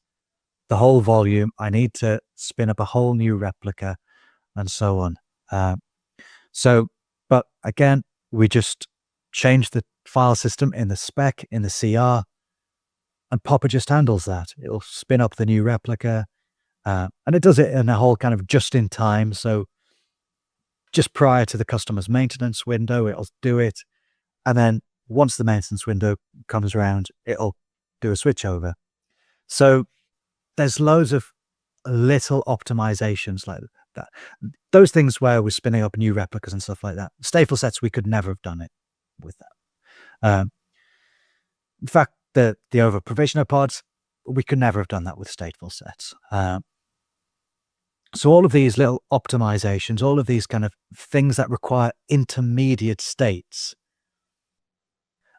the whole volume. I need to spin up a whole new replica and so on. But again, we just change the file system in the spec, in the CR, and Popper just handles that. It'll spin up the new replica, and it does it in a whole kind of just in time. So just prior to the customer's maintenance window, it'll do it. And then once the maintenance window comes around, it'll do a switchover. So there's loads of little optimizations like that. Those things where we're spinning up new replicas and stuff like that. StatefulSets, we could never have done it with that. In fact, the over provisioner pods, we could never have done that with StatefulSets. So all of these little optimizations, all of these kind of things that require intermediate states,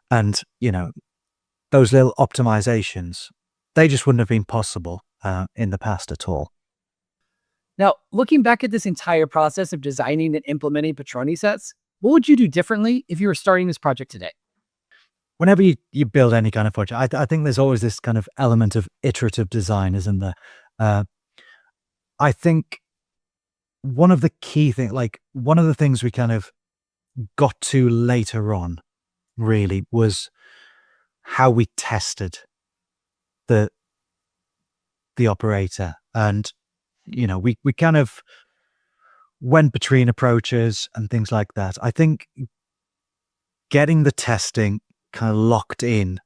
and those little optimizations, they just wouldn't have been possible in the past at all. Now, looking back at this entire process of designing and implementing Patroni sets, what would you do differently if you were starting this project today? Whenever you build any kind of project, I think there's always this kind of element of iterative design, isn't there? I think one of the key things, like one of the things we kind of got to later on really was how we tested the operator. And, we kind of went between approaches and things like that. I think getting the testing kind of locked in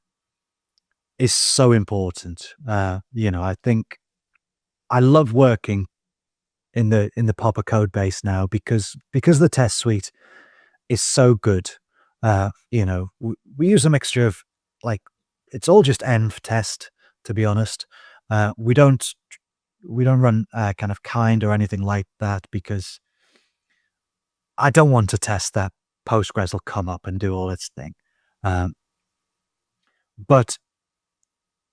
is so important. I think I love working in the Popper code base now because the test suite is so good. We use a mixture of, like, it's all just env test, to be honest. We don't run kind of kind or anything like that because I don't want to test that Postgres will come up and do all its thing. But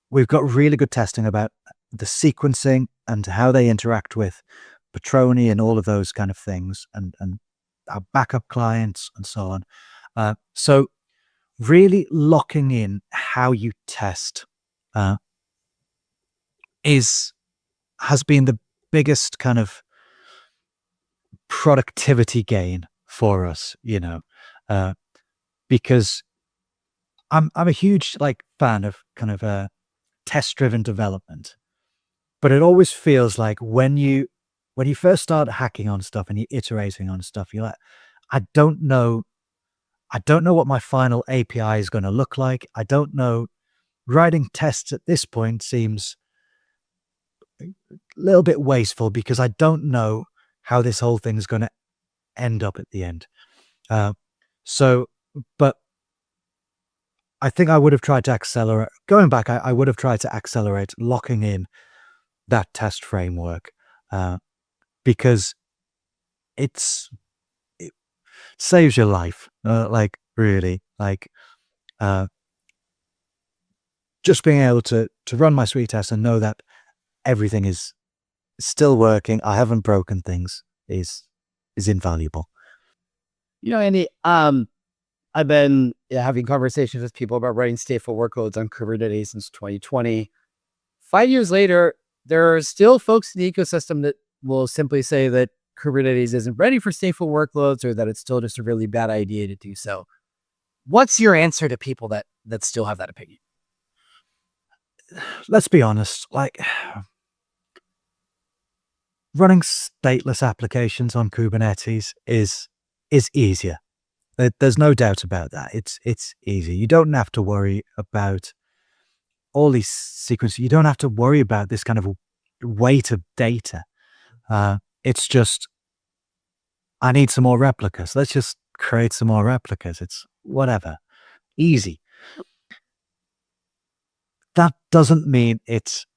we've got really good testing about the sequencing and how they interact with Patroni and all of those kind of things, and our backup clients and so on. So really locking in how you test has been the biggest kind of productivity gain for us, because I'm a huge fan of kind of test-driven development, but it always feels like when you first start hacking on stuff and you're iterating on stuff, you're like, I don't know what my final API is going to look like. I don't know. Writing tests at this point seems a little bit wasteful because I don't know how this whole thing is going to end up at the end. But I think I would have tried to accelerate. Going back, I would have tried to accelerate locking in that test framework because it saves your life. Really, just being able to run my suite test and know that everything is still working, I haven't broken things, is invaluable. Andy, I've been having conversations with people about writing stateful workloads on Kubernetes since 2020. 5 years later, there are still folks in the ecosystem that will simply say that Kubernetes isn't ready for stateful workloads or that it's still just a really bad idea to do so. What's your answer to people that still have that opinion? Let's be honest, running stateless applications on Kubernetes is easier. There's no doubt about that. It's easy. You don't have to worry about all these sequences. You don't have to worry about this kind of weight of data. It's just, I need some more replicas. Let's just create some more replicas. It's whatever. Easy. That doesn't mean it's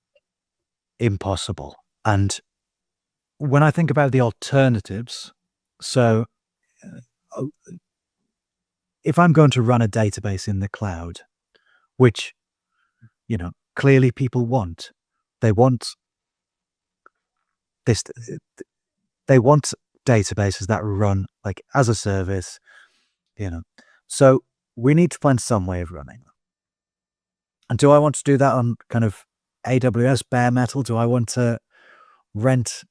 impossible. And when I think about the alternatives, so if I'm going to run a database in the cloud, which, clearly people want, they want databases that run as a service, so we need to find some way of running them. And do I want to do that on kind of AWS bare metal? Do I want to rent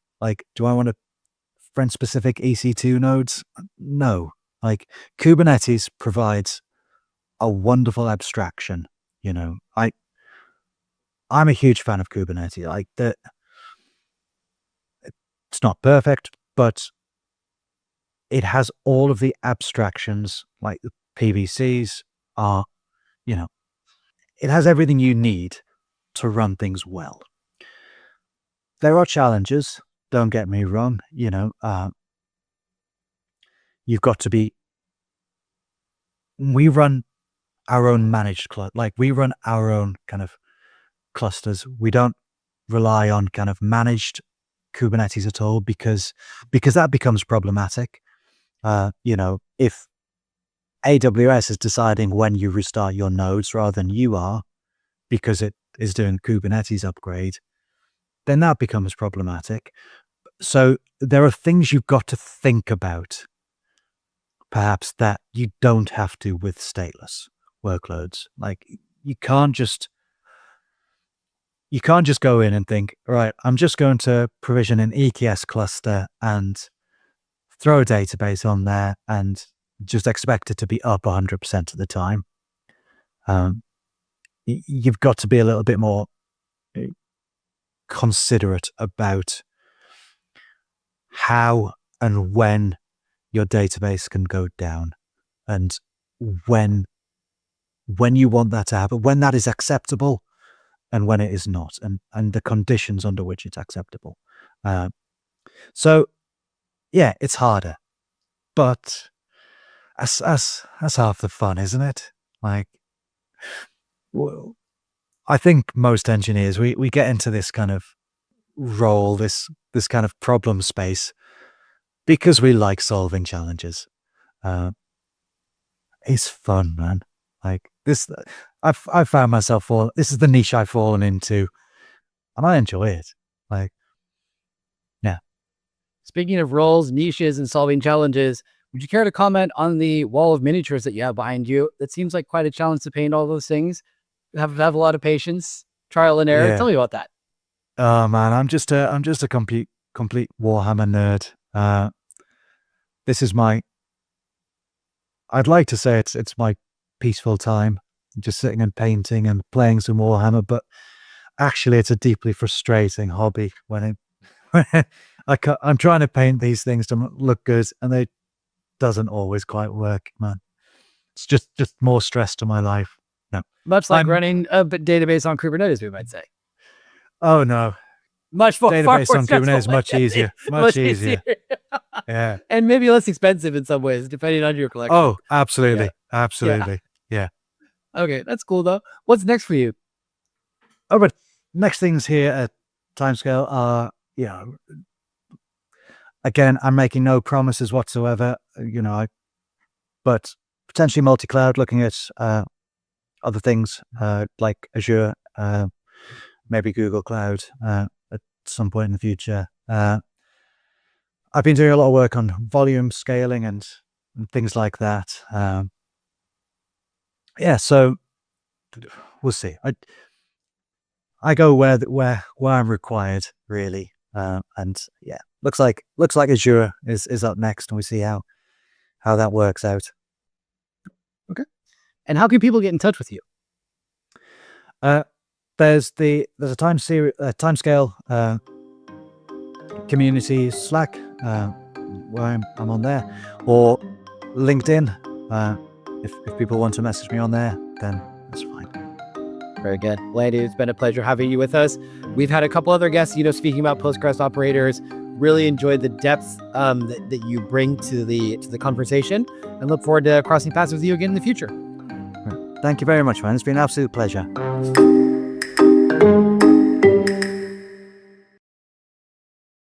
specific EC2 nodes? No. Kubernetes provides a wonderful abstraction. I'm a huge fan of Kubernetes. It's not perfect, but it has all of the abstractions, the PVCs are, it has everything you need to run things well. There are challenges, don't get me wrong, you've got to be, we run our own managed we run our own kind of clusters. We don't rely on kind of managed Kubernetes at all because that becomes problematic. If AWS is deciding when you restart your nodes rather than you are, because it is doing Kubernetes upgrade, then that becomes problematic. So there are things you've got to think about, perhaps, that you don't have to with stateless workloads. You can't just go in and think, right, I'm just going to provision an EKS cluster and throw a database on there, and just expect it to be up 100% of the time. You've got to be a little bit more considerate about how and when your database can go down, and when you want that to happen, when that is acceptable and when it is not, and the conditions under which it's acceptable. So yeah, it's harder, but that's half the fun, isn't it? Like, well, I think most engineers, we get into this kind of role, this kind of problem space, because we like solving challenges. It's fun, man. Like this, I've found myself this is the niche I've fallen into, and I enjoy it. Like, yeah. Speaking of roles, niches, and solving challenges, would you care to comment on the wall of miniatures that you have behind you? That seems like quite a challenge to paint all those things. You have to have a lot of patience, trial and error. Yeah. Tell me about that. Oh man, I'm just a complete Warhammer nerd. This is I'd like to say it's my peaceful time, just sitting and painting and playing some Warhammer, but actually it's a deeply frustrating hobby when I'm trying to paint these things to look good, and it doesn't always quite work, man. It's just more stress to my life. No, much like running a database on Kubernetes, we might say. Oh no, much more database on Kubernetes is much easier, much easier. Yeah, and maybe less expensive in some ways, depending on your collection. Oh, absolutely, absolutely, yeah. Okay, that's cool though. What's next for you? Oh, but next things here at Timescale are, again, I'm making no promises whatsoever, but potentially multi-cloud, looking at other things like Azure, maybe Google Cloud at some point in the future. I've been doing a lot of work on volume scaling and things like that. So we'll see. I go where I'm required, really, and yeah, looks like Azure is up next, and we see how that works out. Okay. And how can people get in touch with you? There's a Timescale community Slack, where I'm on there, or LinkedIn. If people want to message me on there, then that's fine. Very good. Landy, it's been a pleasure having you with us. We've had a couple other guests, speaking about Postgres operators. Really enjoyed the depth that you bring to the conversation, and look forward to crossing paths with you again in the future. Thank you very much, man. It's been an absolute pleasure.